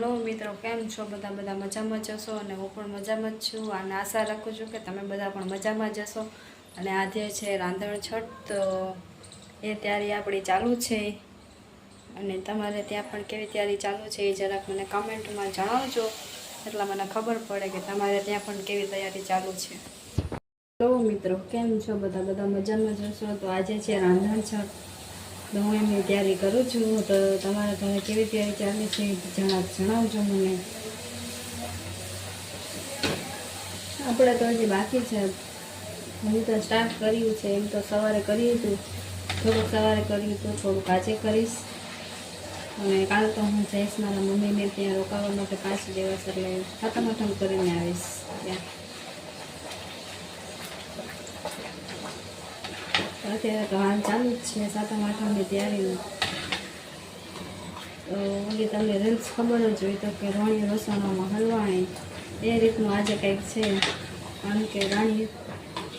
Hello મિત્રો, કેમ છો? બધા મજામાં જશો અને હું પણ મજામાં જ છું અને આશા રાખું છું કે તમે બધા પણ મજામાં જશો. અને આજે છે રાંધણ છઠ, તો એ તૈયારી આપણી ચાલુ છે અને તમારે ત્યાં પણ કેવી તૈયારી ચાલુ છે એ જરાક મને કમેન્ટમાં જણાવજો, એટલે મને ખબર પડે કે તમારે ત્યાં પણ કેવી તૈયારી ચાલુ છે. હેલો મિત્રો, કેમ છો? બધા મજામાં જશો. તો આજે છે રાંધણ છઠ, તો હું એમની તૈયારી કરું છું. તો તમારા ઘરે કેવી તૈયારી ચાલે છે જણાવજો મને. આપણે તો હજી બાકી છે. હું તો સ્ટાર્ટ કર્યું છે. એમ તો સવારે કર્યું હતું, સવારે કર્યું હતું, થોડુંક આજે કરીશ. અને કાલે તો હું જઈશ મારા મમ્મીને ત્યાં રોકાવા માટે 5 દિવસ, એટલે સાતમ આઠમ કરીને આવીશ ત્યાં. અત્યારે તો હાલ ચાલુ જ છે સાતમ આઠમની તૈયારીનું. તો ઓલી તમને રીલ્સ ખબર જ હોય તો કે રાણી રસોડામાં હલવાણી, એ રીતનું આજે કંઈક છે. કારણ કે રાણી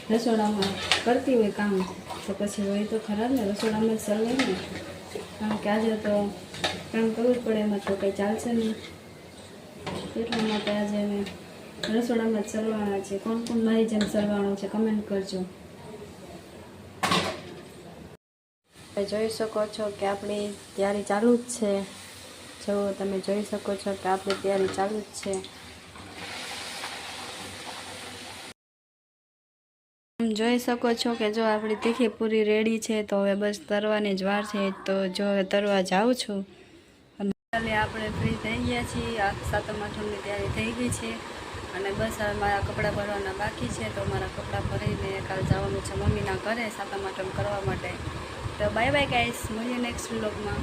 રસોડામાં કરતી હોય કામ, તો પછી હોય તો ખરાબ ને, રસોડામાં જ સલવે ને. કારણ કે આજે તો કામ કરવું જ પડે, એમાં તો કંઈ ચાલશે નહીં. એટલા માટે આજે અમે રસોડામાં જ સલવાના છે. કોણ મારી જેમ સલવાનું છે કમેન્ટ કરજો. જોઈ શકો છો કે આપણી તૈયારી ચાલુ જ છે. જો તમે જોઈ શકો છો કે આપણી તૈયારી ચાલુ જ છે. જોઈ શકો છો કે જો આપણી તીખી પૂરી રેડી છે, તો હવે બસ તરવાની જ વાર છે. તો જો હવે તરવા જાઉં છું. અને આપણે ફ્રી થઈ ગયા છીએ. આ સાતમ આઠમની તૈયારી થઈ ગઈ છે અને બસ હવે મારા કપડાં ભરવાના બાકી છે. તો મારા કપડાં ભરીને કાલ જવાનું છે મમ્મીના ઘરે સાતમ આઠમ કરવા માટે. તો બાય બાય ગાઈસ, મળીએ નેક્સ્ટ વ્લોગમાં.